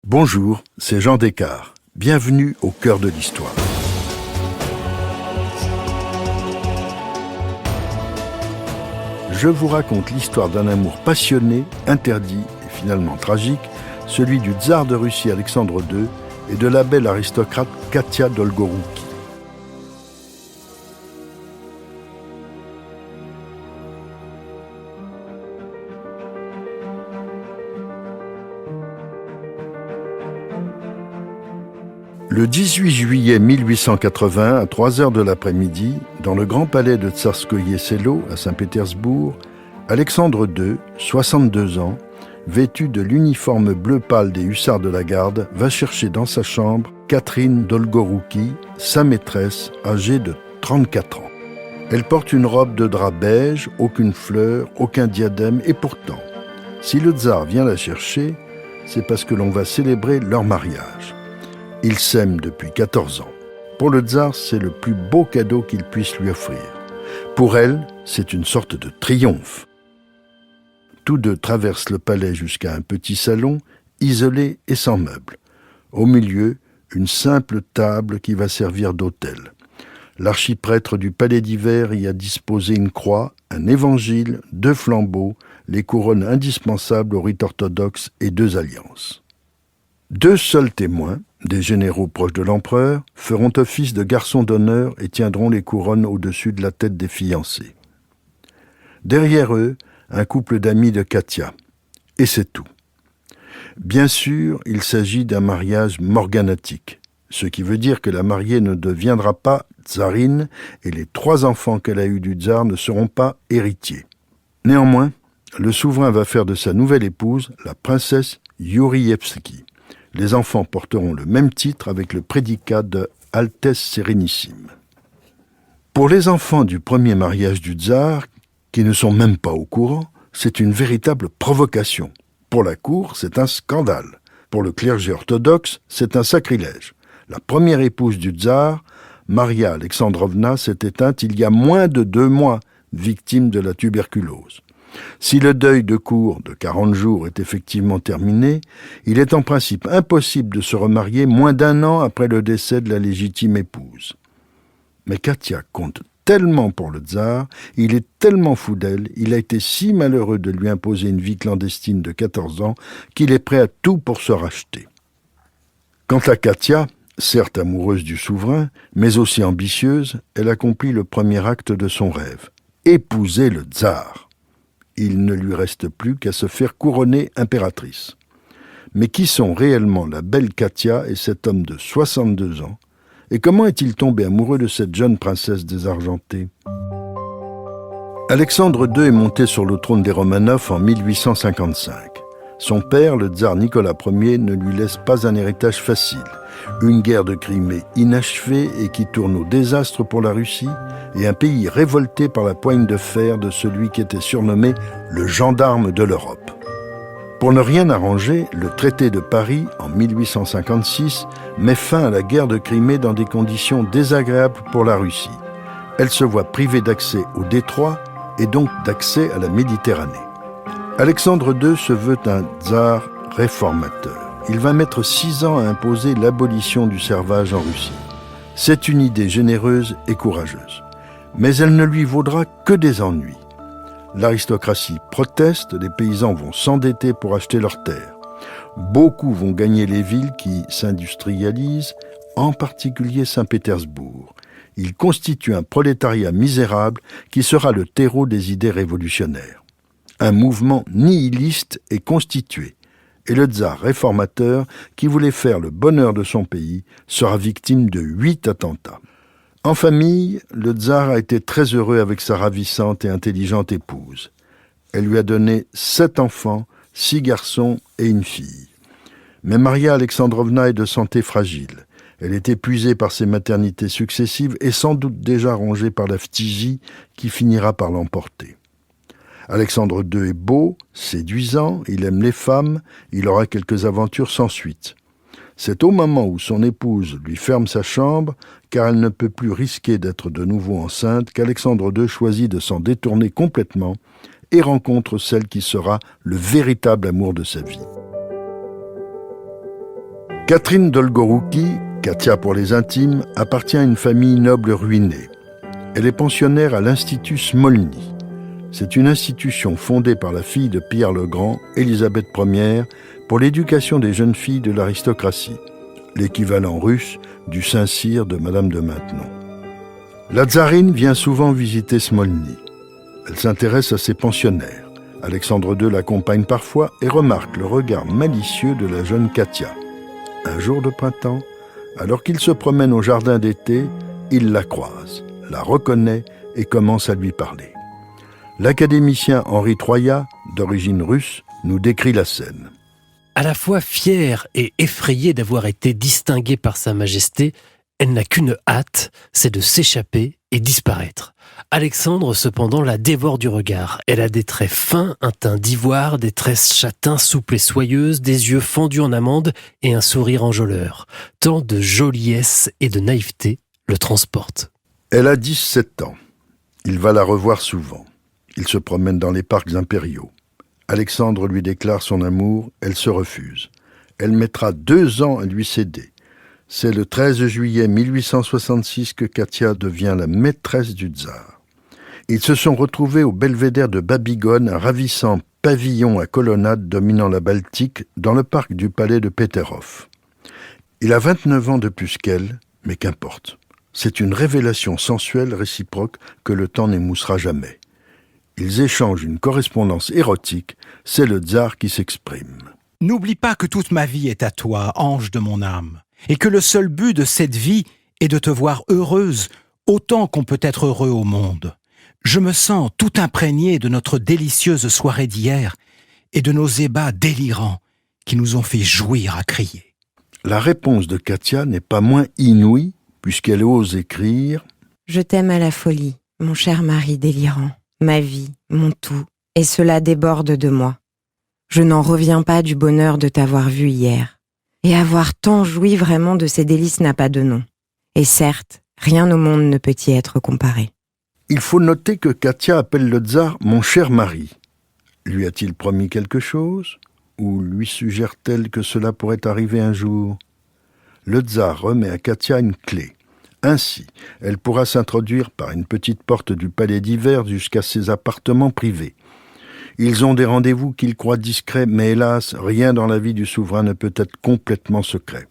Bonjour, c'est Jean Descartes. Bienvenue au cœur de l'histoire. Je vous raconte l'histoire d'un amour passionné, interdit et finalement tragique, celui du tsar de Russie Alexandre II et de la belle aristocrate Katia Dolgorouki. Le 18 juillet 1880, à 3 heures de l'après-midi, dans le grand palais de Tsarskoïe Selo, à Saint-Pétersbourg, Alexandre II, 62 ans, vêtu de l'uniforme bleu pâle des hussards de la garde, va chercher dans sa chambre Catherine Dolgorouki, sa maîtresse, âgée de 34 ans. Elle porte une robe de drap beige, aucune fleur, aucun diadème, et pourtant, si le tsar vient la chercher, c'est parce que l'on va célébrer leur mariage. Ils s'aiment depuis 14 ans. Pour le tsar, c'est le plus beau cadeau qu'il puisse lui offrir. Pour elle, c'est une sorte de triomphe. Tous deux traversent le palais jusqu'à un petit salon, isolé et sans meubles. Au milieu, une simple table qui va servir d'autel. L'archiprêtre du palais d'hiver y a disposé une croix, un évangile, 2 flambeaux, les couronnes indispensables au rite orthodoxe et 2 alliances. 2 seuls témoins, des généraux proches de l'empereur, feront office de garçons d'honneur et tiendront les couronnes au-dessus de la tête des fiancés. Derrière eux, un couple d'amis de Katia. Et c'est tout. Bien sûr, il s'agit d'un mariage morganatique, ce qui veut dire que la mariée ne deviendra pas tsarine et les 3 enfants qu'elle a eus du tsar ne seront pas héritiers. Néanmoins, le souverain va faire de sa nouvelle épouse la princesse Yourievski. Les enfants porteront le même titre avec le prédicat de « Altesse Sérénissime ». Pour les enfants du premier mariage du tsar, qui ne sont même pas au courant, c'est une véritable provocation. Pour la cour, c'est un scandale. Pour le clergé orthodoxe, c'est un sacrilège. La première épouse du tsar, Maria Alexandrovna, s'est éteinte il y a moins de 2 mois, victime de la tuberculose. Si le deuil de cour de 40 jours est effectivement terminé, il est en principe impossible de se remarier moins d'1 an après le décès de la légitime épouse. Mais Katia compte tellement pour le tsar, il est tellement fou d'elle, il a été si malheureux de lui imposer une vie clandestine de 14 ans qu'il est prêt à tout pour se racheter. Quant à Katia, certes amoureuse du souverain, mais aussi ambitieuse, elle accomplit le premier acte de son rêve, épouser le tsar. Il ne lui reste plus qu'à se faire couronner impératrice. Mais qui sont réellement la belle Katia et cet homme de 62 ans? Et comment est-il tombé amoureux de cette jeune princesse désargentée? Alexandre II est monté sur le trône des Romanov en 1855. Son père, le tsar Nicolas Ier, ne lui laisse pas un héritage facile. Une guerre de Crimée inachevée et qui tourne au désastre pour la Russie, et un pays révolté par la poigne de fer de celui qui était surnommé le gendarme de l'Europe. Pour ne rien arranger, le traité de Paris, en 1856, met fin à la guerre de Crimée dans des conditions désagréables pour la Russie. Elle se voit privée d'accès au détroit et donc d'accès à la Méditerranée. Alexandre II se veut un tsar réformateur. Il va mettre 6 ans à imposer l'abolition du servage en Russie. C'est une idée généreuse et courageuse. Mais elle ne lui vaudra que des ennuis. L'aristocratie proteste, les paysans vont s'endetter pour acheter leurs terres. Beaucoup vont gagner les villes qui s'industrialisent, en particulier Saint-Pétersbourg. Il constitue un prolétariat misérable qui sera le terreau des idées révolutionnaires. Un mouvement nihiliste est constitué. Et le tsar réformateur, qui voulait faire le bonheur de son pays, sera victime de 8 attentats. En famille, le tsar a été très heureux avec sa ravissante et intelligente épouse. Elle lui a donné 7 enfants, 6 garçons et une fille. Mais Maria Alexandrovna est de santé fragile. Elle est épuisée par ses maternités successives et sans doute déjà rongée par la phtisie qui finira par l'emporter. Alexandre II est beau, séduisant, il aime les femmes, il aura quelques aventures sans suite. C'est au moment où son épouse lui ferme sa chambre, car elle ne peut plus risquer d'être de nouveau enceinte, qu'Alexandre II choisit de s'en détourner complètement et rencontre celle qui sera le véritable amour de sa vie. Catherine Dolgorouki, Katia pour les intimes, appartient à une famille noble ruinée. Elle est pensionnaire à l'Institut Smolny. C'est une institution fondée par la fille de Pierre le Grand, Élisabeth Ier, pour l'éducation des jeunes filles de l'aristocratie, l'équivalent russe du Saint-Cyr de Madame de Maintenon. La tsarine vient souvent visiter Smolny. Elle s'intéresse à ses pensionnaires. Alexandre II l'accompagne parfois et remarque le regard malicieux de la jeune Katia. Un jour de printemps, alors qu'il se promène au jardin d'été, il la croise, la reconnaît et commence à lui parler. L'académicien Henri Troyat, d'origine russe, nous décrit la scène. À la fois fière et effrayée d'avoir été distinguée par Sa Majesté, elle n'a qu'une hâte, c'est de s'échapper et disparaître. Alexandre, cependant, la dévore du regard. Elle a des traits fins, un teint d'ivoire, des tresses châtains souples et soyeuses, des yeux fendus en amande et un sourire enjôleur. Tant de joliesse et de naïveté le transportent. Elle a 17 ans. Il va la revoir souvent. Il se promène dans les parcs impériaux. Alexandre lui déclare son amour, elle se refuse. Elle mettra 2 ans à lui céder. C'est le 13 juillet 1866 que Katia devient la maîtresse du tsar. Ils se sont retrouvés au belvédère de Babygone, un ravissant pavillon à colonnade dominant la Baltique, dans le parc du palais de Peterhof. Il a 29 ans de plus qu'elle, mais qu'importe. C'est une révélation sensuelle réciproque que le temps n'émoussera jamais. Ils échangent une correspondance érotique, c'est le tsar qui s'exprime. N'oublie pas que toute ma vie est à toi, ange de mon âme, et que le seul but de cette vie est de te voir heureuse autant qu'on peut être heureux au monde. Je me sens tout imprégné de notre délicieuse soirée d'hier et de nos ébats délirants qui nous ont fait jouir à crier. La réponse de Katia n'est pas moins inouïe, puisqu'elle ose écrire « Je t'aime à la folie, mon cher mari délirant, ma vie, mon tout, et cela déborde de moi. Je n'en reviens pas du bonheur de t'avoir vu hier. Et avoir tant joui vraiment de ces délices n'a pas de nom. Et certes, rien au monde ne peut y être comparé. » Il faut noter que Katia appelle le tsar « mon cher mari ». Lui a-t-il promis quelque chose? Ou lui suggère-t-elle que cela pourrait arriver un jour? Le tsar remet à Katia une clé. Ainsi, elle pourra s'introduire par une petite porte du palais d'hiver jusqu'à ses appartements privés. Ils ont des rendez-vous qu'ils croient discrets, mais hélas, rien dans la vie du souverain ne peut être complètement secret.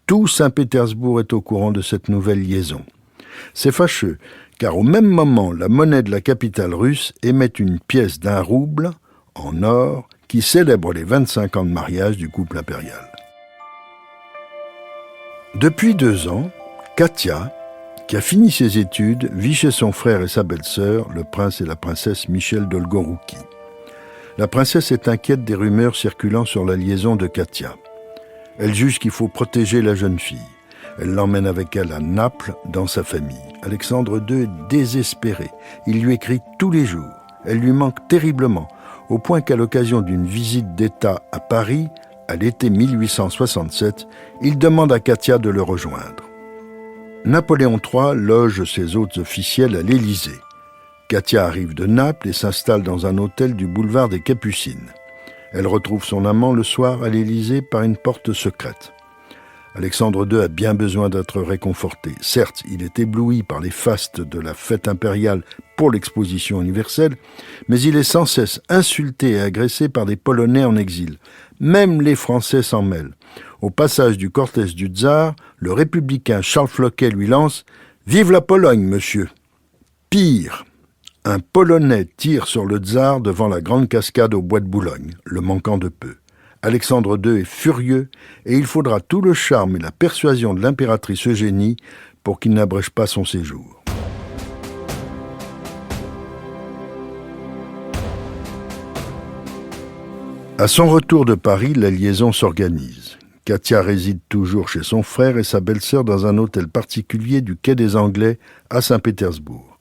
Tout Saint-Pétersbourg est au courant de cette nouvelle liaison. C'est fâcheux, car au même moment, la monnaie de la capitale russe émet une pièce d'1 rouble, en or, qui célèbre les 25 ans de mariage du couple impérial. Depuis 2 ans, Katia, qui a fini ses études, vit chez son frère et sa belle-sœur, le prince et la princesse Michel Dolgorouki. La princesse est inquiète des rumeurs circulant sur la liaison de Katia. Elle juge qu'il faut protéger la jeune fille. Elle l'emmène avec elle à Naples, dans sa famille. Alexandre II est désespéré. Il lui écrit tous les jours. Elle lui manque terriblement, au point qu'à l'occasion d'une visite d'État à Paris, à l'été 1867, il demande à Katia de le rejoindre. Napoléon III loge ses hôtes officiels à l'Élysée. Katia arrive de Naples et s'installe dans un hôtel du boulevard des Capucines. Elle retrouve son amant le soir à l'Élysée par une porte secrète. Alexandre II a bien besoin d'être réconforté. Certes, il est ébloui par les fastes de la fête impériale pour l'exposition universelle, mais il est sans cesse insulté et agressé par des Polonais en exil. Même les Français s'en mêlent. Au passage du cortège du tsar, le républicain Charles Floquet lui lance « Vive la Pologne, monsieur !» Pire, un Polonais tire sur le tsar devant la grande cascade au bois de Boulogne, le manquant de peu. Alexandre II est furieux et il faudra tout le charme et la persuasion de l'impératrice Eugénie pour qu'il n'abrège pas son séjour. À son retour de Paris, la liaison s'organise. Katia réside toujours chez son frère et sa belle-sœur dans un hôtel particulier du quai des Anglais à Saint-Pétersbourg.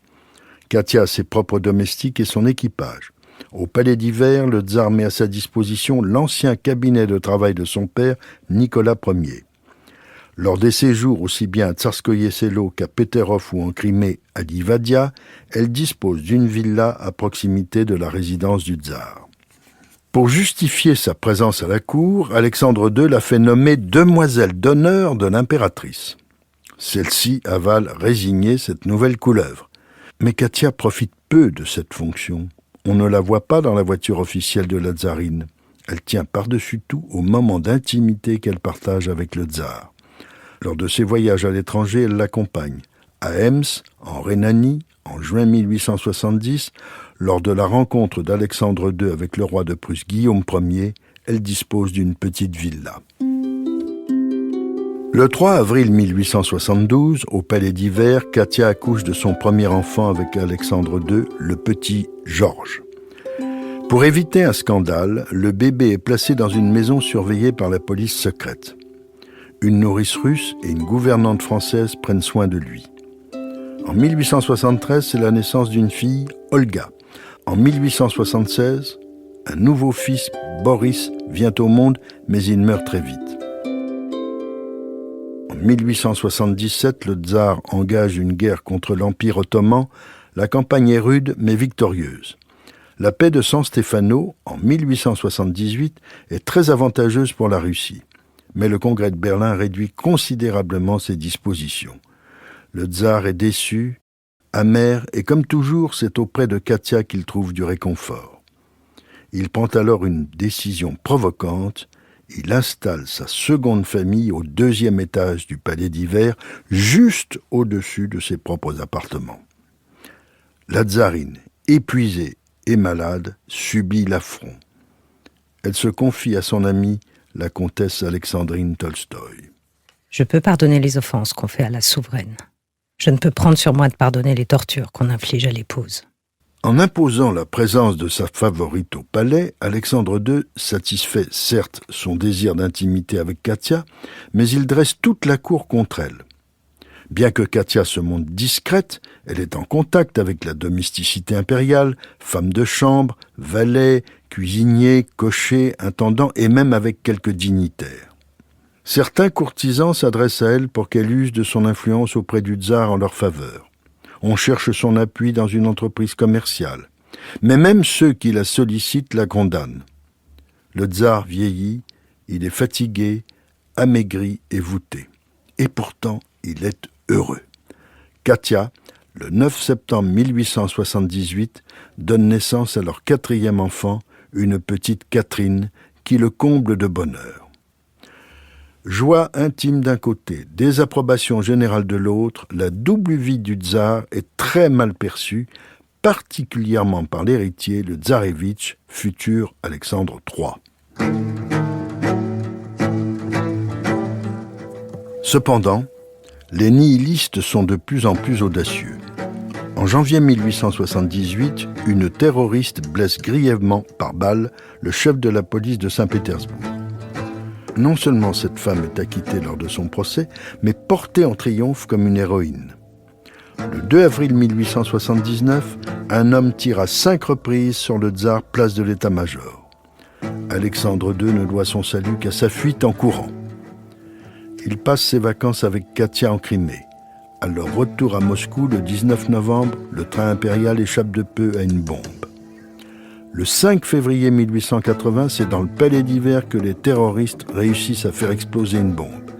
Katia a ses propres domestiques et son équipage. Au palais d'hiver, le tsar met à sa disposition l'ancien cabinet de travail de son père, Nicolas Ier. Lors des séjours aussi bien à Tsarskoye Selo qu'à Peterhof ou en Crimée, à Livadia, elle dispose d'une villa à proximité de la résidence du tsar. Pour justifier sa présence à la cour, Alexandre II l'a fait nommer demoiselle d'honneur de l'impératrice. Celle-ci avale résignée cette nouvelle couleuvre. Mais Katia profite peu de cette fonction. On ne la voit pas dans la voiture officielle de la tsarine. Elle tient par-dessus tout au moment d'intimité qu'elle partage avec le tsar. Lors de ses voyages à l'étranger, elle l'accompagne. À Ems, en Rhénanie, en juin 1870, lors de la rencontre d'Alexandre II avec le roi de Prusse Guillaume Ier, elle dispose d'une petite villa. Le 3 avril 1872, au Palais d'Hiver, Katia accouche de son premier enfant avec Alexandre II, le petit Georges. Pour éviter un scandale, le bébé est placé dans une maison surveillée par la police secrète. Une nourrice russe et une gouvernante française prennent soin de lui. En 1873, c'est la naissance d'une fille, Olga. En 1876, un nouveau fils, Boris, vient au monde, mais il meurt très vite. En 1877, le tsar engage une guerre contre l'Empire ottoman. La campagne est rude, mais victorieuse. La paix de San Stefano, en 1878, est très avantageuse pour la Russie. Mais le Congrès de Berlin réduit considérablement ses dispositions. Le tsar est déçu, amer, et comme toujours, c'est auprès de Katia qu'il trouve du réconfort. Il prend alors une décision provocante. Il installe sa seconde famille au 2e étage du Palais d'Hiver, juste au-dessus de ses propres appartements. La tsarine, épuisée et malade, subit l'affront. Elle se confie à son amie, la comtesse Alexandrine Tolstoï. Je peux pardonner les offenses qu'on fait à la souveraine. Je ne peux prendre sur moi de pardonner les tortures qu'on inflige à l'épouse. En imposant la présence de sa favorite au palais, Alexandre II satisfait certes son désir d'intimité avec Katia, mais il dresse toute la cour contre elle. Bien que Katia se montre discrète, elle est en contact avec la domesticité impériale, femme de chambre, valet, cuisinier, cocher, intendant et même avec quelques dignitaires. Certains courtisans s'adressent à elle pour qu'elle use de son influence auprès du tsar en leur faveur. On cherche son appui dans une entreprise commerciale. Mais même ceux qui la sollicitent la condamnent. Le tsar vieillit, il est fatigué, amaigri et voûté. Et pourtant, il est heureux. Katia, le 9 septembre 1878, donne naissance à leur 4e enfant, une petite Catherine, qui le comble de bonheur. Joie intime d'un côté, désapprobation générale de l'autre, la double vie du tsar est très mal perçue, particulièrement par l'héritier, le tsarévitch, futur Alexandre III. Cependant, les nihilistes sont de plus en plus audacieux. En janvier 1878, une terroriste blesse grièvement par balle le chef de la police de Saint-Pétersbourg. Non seulement cette femme est acquittée lors de son procès, mais portée en triomphe comme une héroïne. Le 2 avril 1879, un homme tire à 5 reprises sur le tsar, place de l'état-major. Alexandre II ne doit son salut qu'à sa fuite en courant. Il passe ses vacances avec Katia en Crimée. À leur retour à Moscou, le 19 novembre, le train impérial échappe de peu à une bombe. Le 5 février 1880, c'est dans le Palais d'Hiver que les terroristes réussissent à faire exploser une bombe.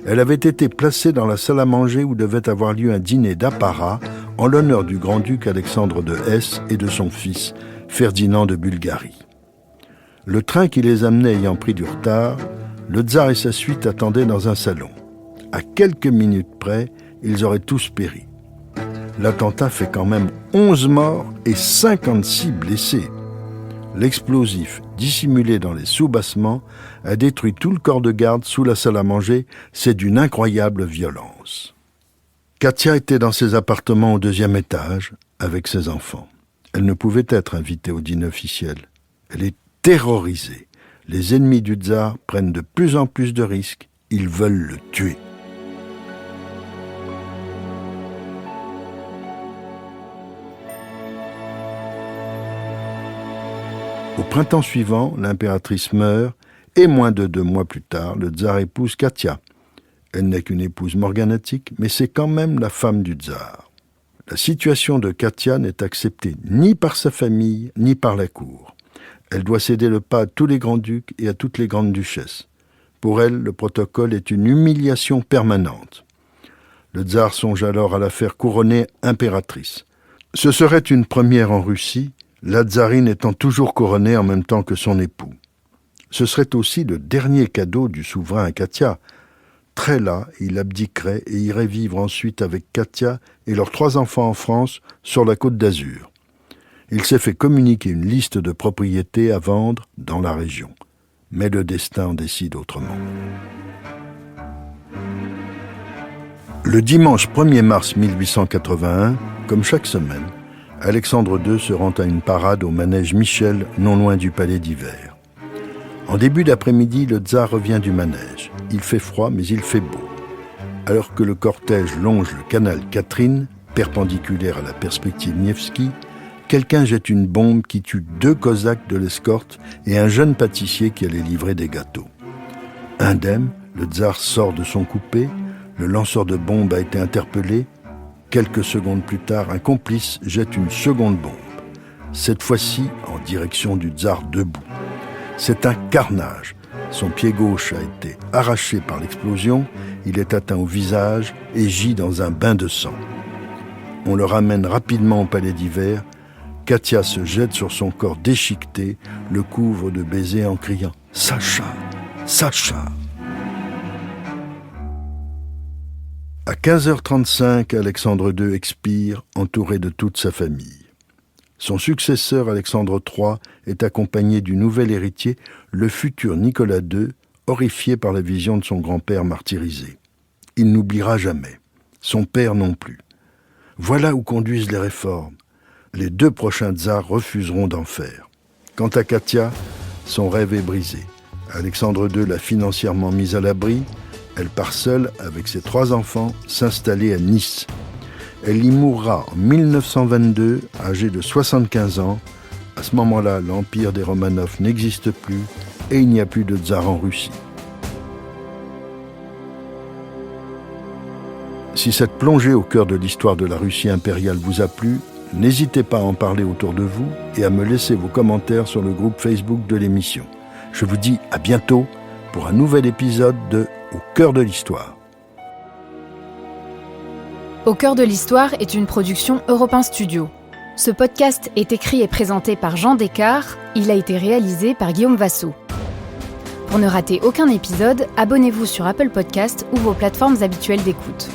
Elle avait été placée dans la salle à manger où devait avoir lieu un dîner d'apparat en l'honneur du grand-duc Alexandre de Hesse et de son fils, Ferdinand de Bulgarie. Le train qui les amenait ayant pris du retard, le tsar et sa suite attendaient dans un salon. À quelques minutes près, ils auraient tous péri. L'attentat fait quand même 11 morts et 56 blessés. L'explosif, dissimulé dans les sous-bassements, a détruit tout le corps de garde sous la salle à manger. C'est d'une incroyable violence. Katia était dans ses appartements au 2e étage, avec ses enfants. Elle ne pouvait être invitée au dîner officiel. Elle est terrorisée. Les ennemis du tsar prennent de plus en plus de risques. Ils veulent le tuer. Au printemps suivant, l'impératrice meurt et moins de 2 mois plus tard, le tsar épouse Katia. Elle n'est qu'une épouse morganatique, mais c'est quand même la femme du tsar. La situation de Katia n'est acceptée ni par sa famille, ni par la cour. Elle doit céder le pas à tous les grands-ducs et à toutes les grandes duchesses. Pour elle, le protocole est une humiliation permanente. Le tsar songe alors à la faire couronner impératrice. Ce serait une première en Russie, la tsarine étant toujours couronnée en même temps que son époux. Ce serait aussi le dernier cadeau du souverain à Katia. Très las, il abdiquerait et irait vivre ensuite avec Katia et leurs 3 enfants en France, sur la Côte d'Azur. Il s'est fait communiquer une liste de propriétés à vendre dans la région. Mais le destin en décide autrement. Le dimanche 1er mars 1881, comme chaque semaine, Alexandre II se rend à une parade au manège Michel, non loin du palais d'hiver. En début d'après-midi, le tsar revient du manège. Il fait froid, mais il fait beau. Alors que le cortège longe le canal Catherine, perpendiculaire à la perspective Nevski, quelqu'un jette une bombe qui tue 2 cosaques de l'escorte et un jeune pâtissier qui allait livrer des gâteaux. Indemne, le tsar sort de son coupé, le lanceur de bombes a été interpellé. Quelques secondes plus tard, un complice jette une seconde bombe, cette fois-ci en direction du tsar debout. C'est un carnage. Son pied gauche a été arraché par l'explosion, il est atteint au visage et gît dans un bain de sang. On le ramène rapidement au palais d'hiver. Katia se jette sur son corps déchiqueté, le couvre de baisers en criant « Sacha, Sacha !» À 15h35, Alexandre II expire, entouré de toute sa famille. Son successeur, Alexandre III, est accompagné du nouvel héritier, le futur Nicolas II, horrifié par la vision de son grand-père martyrisé. Il n'oubliera jamais. Son père non plus. Voilà où conduisent les réformes. Les 2 prochains tsars refuseront d'en faire. Quant à Katia, son rêve est brisé. Alexandre II l'a financièrement mise à l'abri. Elle part seule, avec ses 3 enfants, s'installer à Nice. Elle y mourra en 1922, âgée de 75 ans. À ce moment-là, l'empire des Romanov n'existe plus et il n'y a plus de tsar en Russie. Si cette plongée au cœur de l'histoire de la Russie impériale vous a plu, n'hésitez pas à en parler autour de vous et à me laisser vos commentaires sur le groupe Facebook de l'émission. Je vous dis à bientôt pour un nouvel épisode de Au cœur de l'histoire. Au cœur de l'histoire est une production Europe 1 Studio. Ce podcast est écrit et présenté par Jean Descartes. Il a été réalisé par Guillaume Vassaux. Pour ne rater aucun épisode, abonnez-vous sur Apple Podcasts ou vos plateformes habituelles d'écoute.